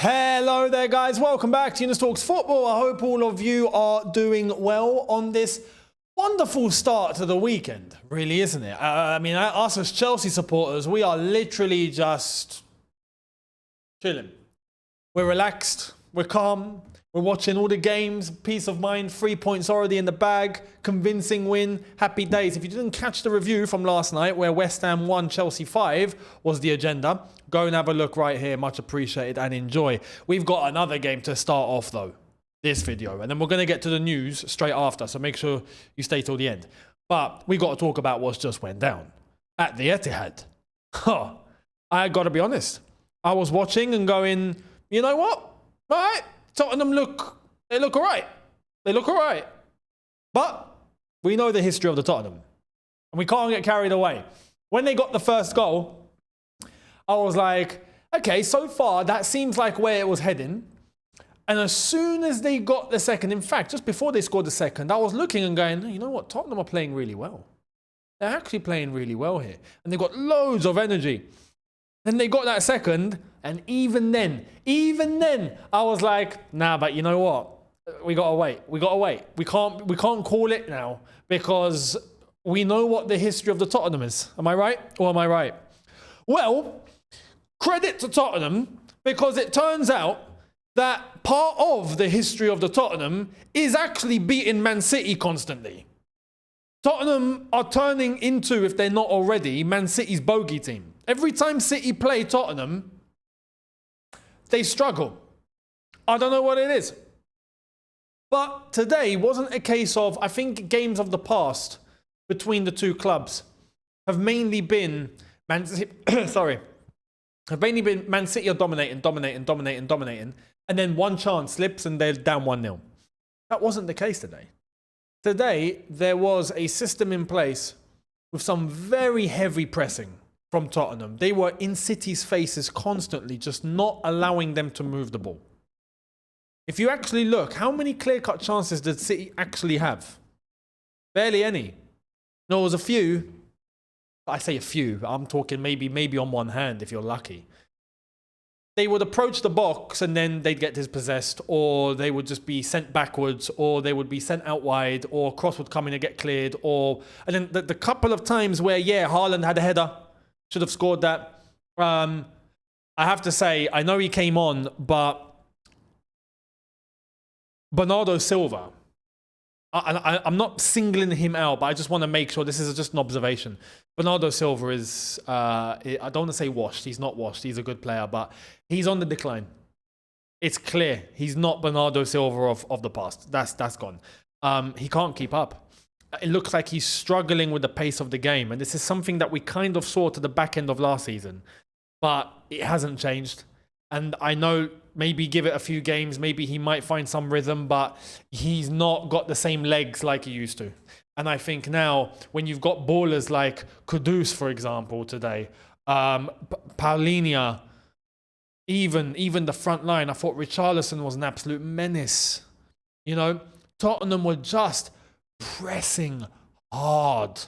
Hello there, guys. Welcome back to Younes Talks Football. I hope all of you are doing well on this wonderful start to the weekend. Really, isn't it? I mean, us as Chelsea supporters, we are literally just chilling. We're relaxed. We're calm. We're watching all the games. Peace of mind. 3 points already in the bag. Convincing win. Happy days. If you didn't catch the review from last night where West Ham 1, Chelsea 5 was the agenda, go and have a look right here. Much appreciated and enjoy. We've got another game to start off though, this video. And then we're going to get to the news straight after. So make sure you stay till the end. But we got to talk about what's just went down at the Etihad. I got to be honest. I was watching and going, you know what? All right. Tottenham look all right. They look all right. But we know the history of the Tottenham. And we can't get carried away. When they got the first goal, I was like, okay, so far that seems like where it was heading. And as soon as they got the second, in fact, just before they scored the second, I was looking and going, you know what? Tottenham are playing really well. They're actually playing really well here. And they've got loads of energy. Then they got that second, and even then, I was like, nah, but you know what? We gotta wait. We gotta wait. We can't call it now because we know what the history of the Tottenham is. Am I right? Or am I right? Well, credit to Tottenham because it turns out that part of the history of the Tottenham is actually beating Man City constantly. Tottenham are turning into, if they're not already, Man City's bogey team. Every time City play Tottenham, they struggle. I don't know what it is. But today wasn't a case of, I think games of the past between the two clubs have mainly been Man City, have mainly been Man City are dominating, and then one chance slips and they're down 1-0. That wasn't the case today. Today, there was a system in place with some very heavy pressing from Tottenham. They were in City's faces constantly, just not allowing them to move the ball. If you actually look, how many clear-cut chances did City actually have? Barely any. No, it was a few. I say a few. I'm talking maybe on one hand if you're lucky. They would approach the box and then they'd get dispossessed, or they would just be sent backwards, or they would be sent out wide, or cross would come in and get cleared, and then the couple of times where, Haaland had a header, should have scored that. I have to say, I know he came on, but Bernardo Silva, I'm not singling him out, but I just want to make sure this is just an observation. Bernardo Silva is, I don't want to say washed. He's not washed. He's a good player, but he's on the decline. It's clear. He's not Bernardo Silva of the past. That's gone. He can't keep up. It looks like he's struggling with the pace of the game. And this is something that we kind of saw to the back end of last season. But it hasn't changed. And I know maybe give it a few games, maybe he might find some rhythm, but he's not got the same legs like he used to. And I think now, when you've got ballers like Kudus, for example, today, Paulinho, even the front line, I thought Richarlison was an absolute menace. You know, Tottenham were just pressing hard,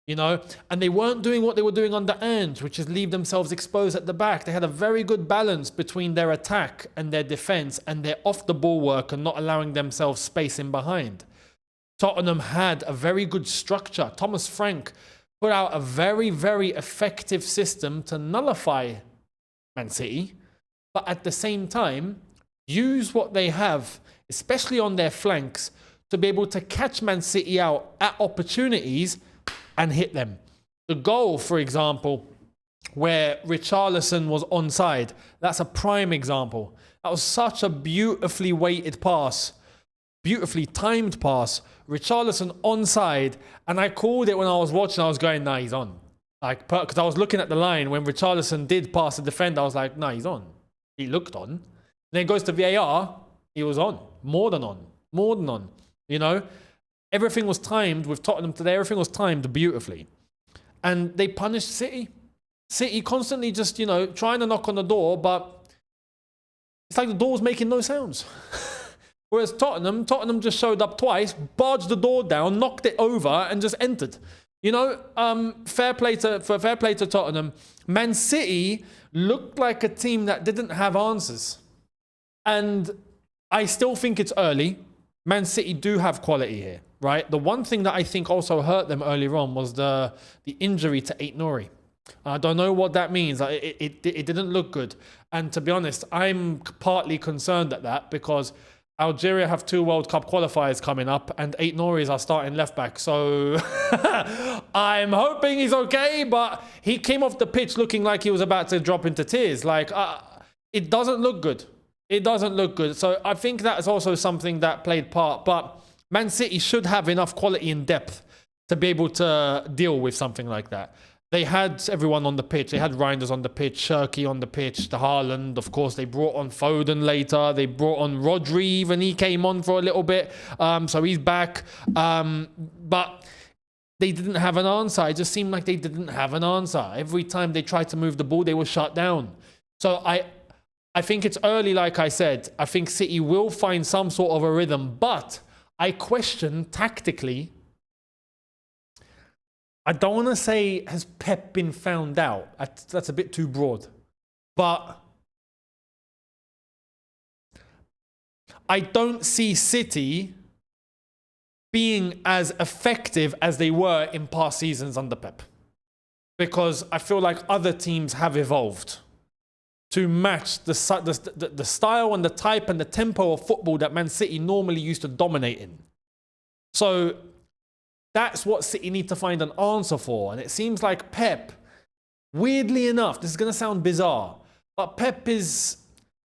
you know, and they weren't doing what they were doing under Ange, which is leave themselves exposed at the back. They had a very good balance between their attack and their defense and their off-the-ball work and not allowing themselves space in behind. Tottenham had a very good structure. Thomas Frank put out a very, very effective system to nullify Man City, but at the same time, use what they have, especially on their flanks, to be able to catch Man City out at opportunities and hit them. The goal, for example, where Richarlison was onside, that's a prime example. That was such a beautifully weighted pass, beautifully timed pass. Richarlison onside, and I called it when I was watching. I was going, nah, he's on. Like, because I was looking at the line when Richarlison did pass the defender. I was like, nah, he's on. He looked on. And then it goes to VAR. He was on. More than on. You know, everything was timed with Tottenham today. Everything was timed beautifully. And they punished City. City constantly just, you know, trying to knock on the door, but it's like the door was making no sounds. Whereas Tottenham just showed up twice, barged the door down, knocked it over, and just entered. You know, fair play to Tottenham. Man City looked like a team that didn't have answers. And I still think it's early. Man City do have quality here, right? The one thing that I think also hurt them earlier on was the injury to Aït-Nouri. I don't know what that means. It didn't look good. And to be honest, I'm partly concerned at that because Algeria have 2 World Cup qualifiers coming up and Aït-Nouri is our starting left back. So I'm hoping he's okay, but he came off the pitch looking like he was about to drop into tears. Like, it doesn't look good. It doesn't look good. So I think that's also something that played part. But Man City should have enough quality and depth to be able to deal with something like that. They had everyone on the pitch. They had Reinders on the pitch, Shirky on the pitch, the Haaland. Of course, they brought on Foden later. They brought on Rodri, even he came on for a little bit. So he's back. But they didn't have an answer. It just seemed like they didn't have an answer. Every time they tried to move the ball, they were shut down. So I think it's early, like I said. I think City will find some sort of a rhythm. But I question tactically, I don't want to say, has Pep been found out? That's a bit too broad. But I don't see City being as effective as they were in past seasons under Pep. Because I feel like other teams have evolved to match the style and the type and the tempo of football that Man City normally used to dominate in. So that's what City need to find an answer for. And it seems like Pep, weirdly enough, this is going to sound bizarre, but Pep is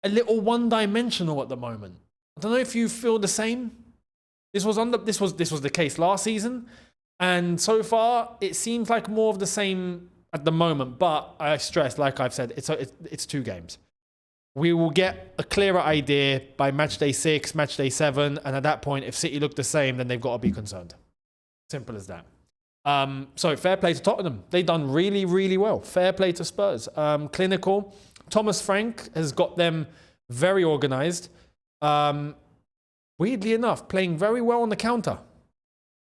a little one-dimensional at the moment. I don't know if you feel the same. This was the case last season. And so far, it seems like more of the same at the moment. But I stress, like I've said, it's 2 games. We will get a clearer idea by match day 6, match day 7. And at that point, if City look the same, then they've got to be concerned. Simple as that. So fair play to Tottenham. They've done really, really well. Fair play to Spurs. Clinical. Thomas Frank has got them very organised. Weirdly enough, playing very well on the counter,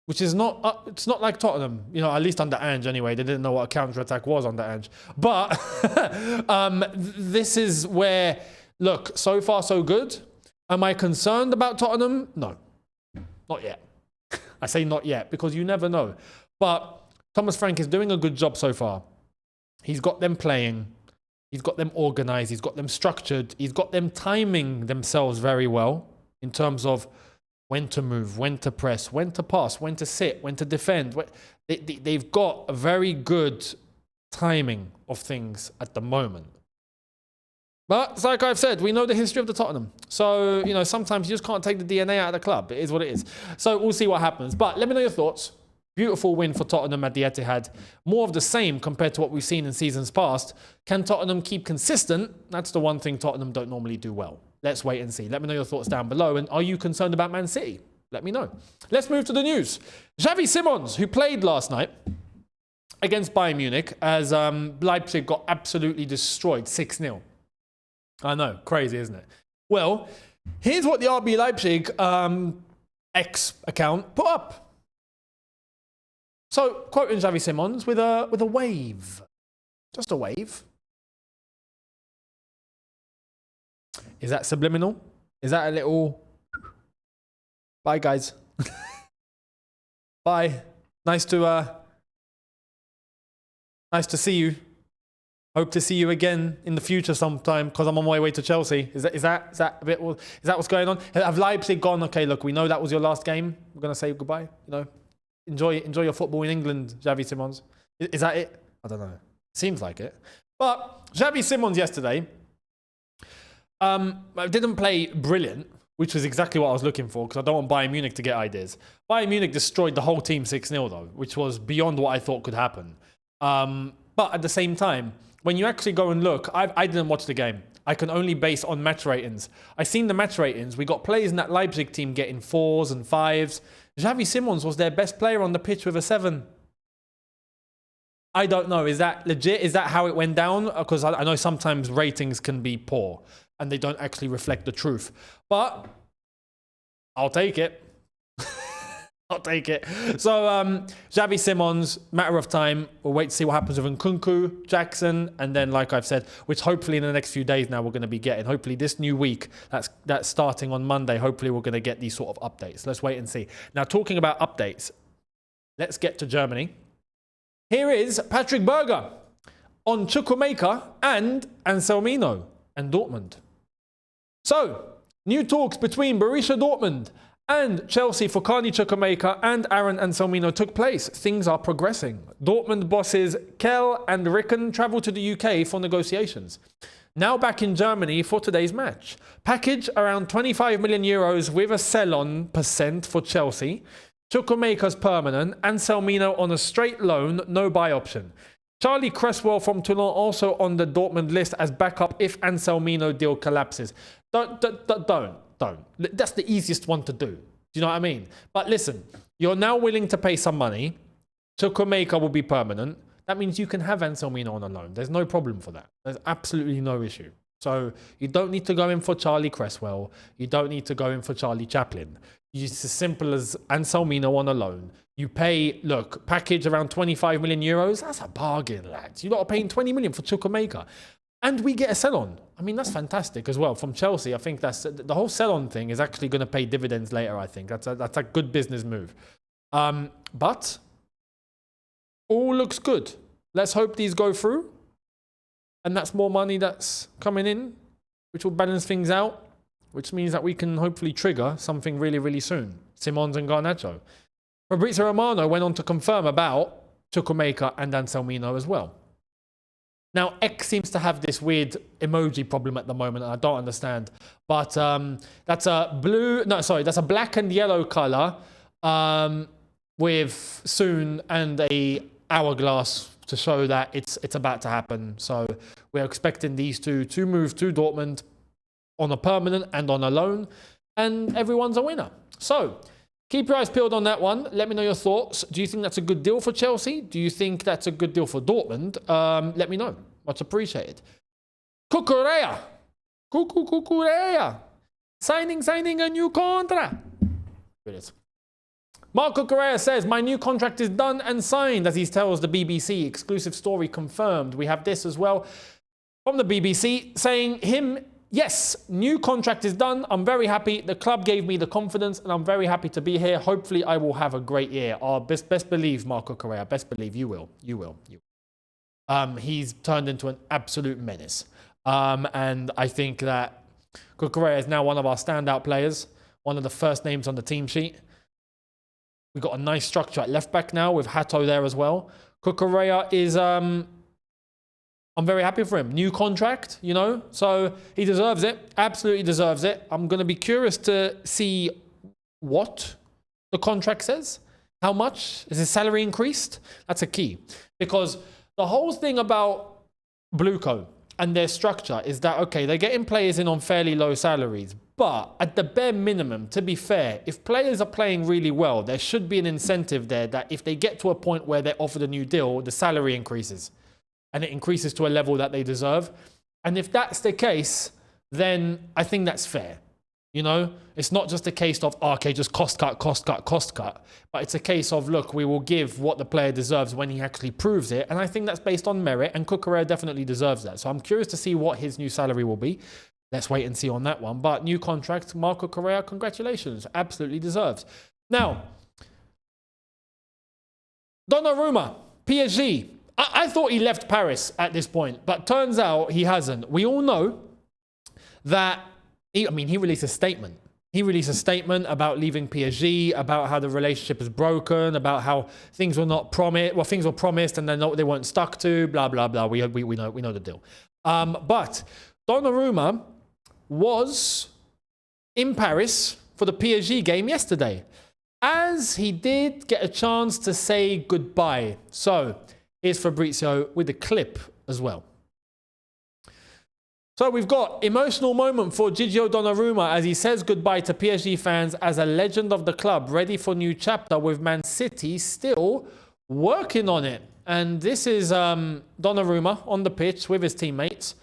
which is not, it's not like Tottenham, you know, at least under Ange anyway. They didn't know what a counter-attack was under Ange. But this is where, look, so far so good. Am I concerned about Tottenham? No, not yet. I say not yet because you never know. But Thomas Frank is doing a good job so far. He's got them playing. He's got them organised. He's got them structured. He's got them timing themselves very well in terms of when to move, when to press, when to pass, when to sit, when to defend. They've got a very good timing of things at the moment. But it's like I've said, we know the history of the Tottenham. So, you know, sometimes you just can't take the DNA out of the club. It is what it is. So we'll see what happens. But let me know your thoughts. Beautiful win for Tottenham at the Etihad. More of the same compared to what we've seen in seasons past. Can Tottenham keep consistent? That's the one thing Tottenham don't normally do well. Let's wait and see. Let me know your thoughts down below. And are you concerned about Man City? Let me know. Let's move to the news. Xavi Simons, who played last night against Bayern Munich as Leipzig got absolutely destroyed 6-0. I know, crazy, isn't it? Well, here's what the RB Leipzig X account put up. So, quoting Xavi Simons with a wave. Just a wave. Is that subliminal? Is that a little... Bye, guys. Bye. Nice to see you. Hope to see you again in the future sometime because I'm on my way to Chelsea. Is that a bit? Is that what's going on? Have Leipzig gone? Okay, look, we know that was your last game. We're gonna say goodbye. You know, enjoy your football in England, Xavi Simons. Is that it? I don't know. Seems like it. But Xavi Simons yesterday didn't play brilliant, which was exactly what I was looking for because I don't want Bayern Munich to get ideas. Bayern Munich destroyed the whole team 6-0 though, which was beyond what I thought could happen. But at the same time, when you actually go and look, I didn't watch the game. I can only base on match ratings. I seen the match ratings. We got players in that Leipzig team getting 4s and 5s. Xavi Simons was their best player on the pitch with a 7. I don't know. Is that legit? Is that how it went down? Because I know sometimes ratings can be poor and they don't actually reflect the truth. But I'll take it. I'll take it. So, Xavi, Simons, matter of time. We'll wait to see what happens with Nkunku, Jackson, and then, like I've said, which hopefully in the next few days now we're going to be getting. Hopefully this new week, that's starting on Monday. Hopefully we're going to get these sort of updates. Let's wait and see. Now, talking about updates, let's get to Germany. Here is Patrick Berger on Chukwuemeka and Anselmino and Dortmund. So, new talks between Borussia Dortmund and Chelsea for Carney Chukwuemeka and Aaron Anselmino took place. Things are progressing. Dortmund bosses Kell and Ricken travel to the UK for negotiations. Now back in Germany for today's match. Package around 25 million euros with a sell-on % for Chelsea. Chukwuemeka's permanent. Anselmino on a straight loan, no buy option. Charlie Cresswell from Toulon also on the Dortmund list as backup if Anselmino deal collapses. Don't. That's the easiest one to do. Do you know what I mean? But listen, you're now willing to pay some money. Chukwuemeka will be permanent. That means you can have Anselmino on a loan. There's no problem for that. There's absolutely no issue. So you don't need to go in for Charlie Cresswell. You don't need to go in for Charlie Chaplin. It's as simple as Anselmino on a loan. You pay, look, package around 25 million euros. That's a bargain, lads. You're not paying 20 million for Chukwuemeka. And we get a sell-on. I mean, that's fantastic as well. From Chelsea, I think that's the whole sell-on thing is actually going to pay dividends later, I think. That's a good business move. But all looks good. Let's hope these go through. And that's more money that's coming in, which will balance things out, which means that we can hopefully trigger something really, really soon. Simons and Garnacho. Fabrizio Romano went on to confirm about Chukwuemeka and Anselmino as well. Now, X seems to have this weird emoji problem at the moment, and I don't understand. But that's a black and yellow color with soon and a hourglass to show that it's about to happen. So we're expecting these two to move to Dortmund on a permanent and on a loan, and everyone's a winner. So keep your eyes peeled on that one. Let me know your thoughts. Do you think that's a good deal for Chelsea? Do you think that's a good deal for Dortmund? Let me know. Much appreciated. Cucurella. Signing a new contract. Here it is. Marco Correa says, my new contract is done and signed, as he tells the BBC. Exclusive story confirmed. We have this as well from the BBC saying yes, new contract is done. I'm very happy. The club gave me the confidence and I'm very happy to be here. Hopefully I will have a great year. Best believe, Marco Correa, best believe you will. He's turned into an absolute menace. And I think that Correa is now one of our standout players, one of the first names on the team sheet. We've got a nice structure at left back now with Hato there as well. Correa is, I'm very happy for him. New contract, you know, so he deserves it. Absolutely deserves it. I'm going to be curious to see what the contract says. How much? Is his salary increased? That's a key. Because the whole thing about Blueco and their structure is that, okay, they're getting players in on fairly low salaries. But at the bare minimum, to be fair, if players are playing really well, there should be an incentive there that if they get to a point where they're offered a new deal, the salary increases. And it increases to a level that they deserve. And if that's the case, then I think that's fair. You know, it's not just a case of, oh, okay, just cost cut. But it's a case of, look, we will give what the player deserves when he actually proves it. And I think that's based on merit. And Cucurella definitely deserves that. So I'm curious to see what his new salary will be. Let's wait and see on that one. But new contract, Marco Correa, congratulations. Absolutely deserves. Now, Donnarumma, PSG. I thought he left Paris at this point, but turns out he hasn't. We all know that, he released a statement. He released a statement about leaving PSG, about how the relationship is broken, about how things were not promised. Well, things were promised and then they weren't stuck to, blah, blah, blah. We know the deal. But Donnarumma was in Paris for the PSG game yesterday, as he did get a chance to say goodbye. So here's Fabrizio with the clip as well. So we've got emotional moment for Gigio Donnarumma as he says goodbye to PSG fans as a legend of the club, ready for new chapter with Man City still working on it. And this is Donnarumma on the pitch with his teammates.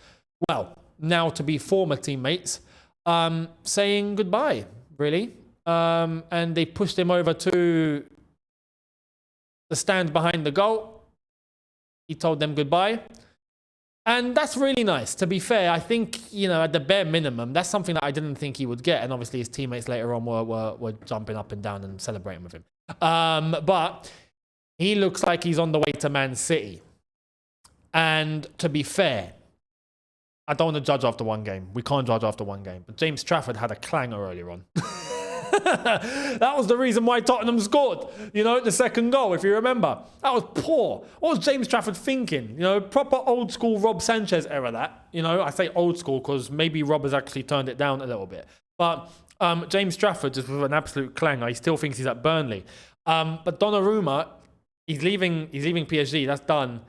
Well, now to be former teammates, saying goodbye, really. and they pushed him over to the stand behind the goal. He told them goodbye. And that's really nice. To be fair, I think, you know, at the bare minimum, that's something that I didn't think he would get. And obviously his teammates later on were jumping up and down and celebrating with him. But he looks like he's on the way to Man City. And to be fair, I don't want to judge after one game. We can't judge after one game. But James Trafford had a clanger earlier on. That was the reason why Tottenham scored, you know, the second goal, if you remember. That was poor. What was James Trafford thinking? You know, proper old school Rob Sanchez era that. You know, I say old school because maybe Rob has actually turned it down a little bit. But James Trafford just with an absolute clanger. He still thinks he's at Burnley. But Donnarumma, he's leaving PSG. That's done.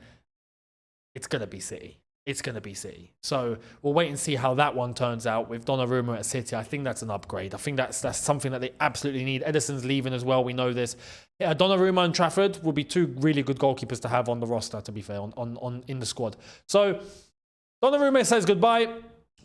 It's going to be City. It's going to be City. So we'll wait and see how that one turns out with Donnarumma at City. I think that's an upgrade. I think that's something that they absolutely need. Edison's leaving as well. We know this. Yeah, Donnarumma and Trafford will be two really good goalkeepers to have on the roster, to be fair, in the squad. So Donnarumma says goodbye.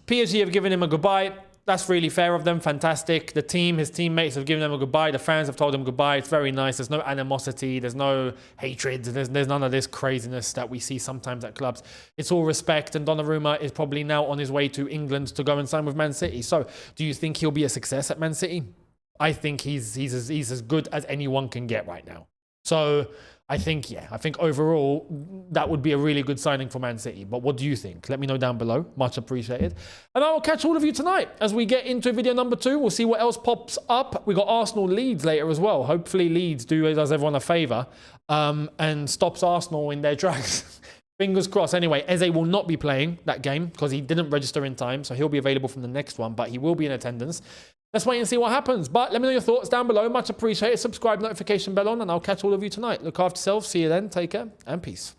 PSG have given him a goodbye. That's really fair of them. Fantastic. The team, his teammates have given him a goodbye. The fans have told him goodbye. It's very nice. There's no animosity. There's no hatred. There's none of this craziness that we see sometimes at clubs. It's all respect. And Donnarumma is probably now on his way to England to go and sign with Man City. So do you think he'll be a success at Man City? I think he's as good as anyone can get right now. So I think overall that would be a really good signing for Man City. But what do you think? Let me know down below. Much appreciated. And I will catch all of you tonight as we get into video number 2. We'll see what else pops up. We got Arsenal Leeds later as well. Hopefully Leeds does everyone a favour and stops Arsenal in their tracks. Fingers crossed. Anyway, Eze will not be playing that game because he didn't register in time. So he'll be available from the next one, but he will be in attendance. Let's wait and see what happens. But let me know your thoughts down below. Much appreciated. Subscribe, notification bell on, and I'll catch all of you tonight. Look after yourselves. See you then. Take care and peace.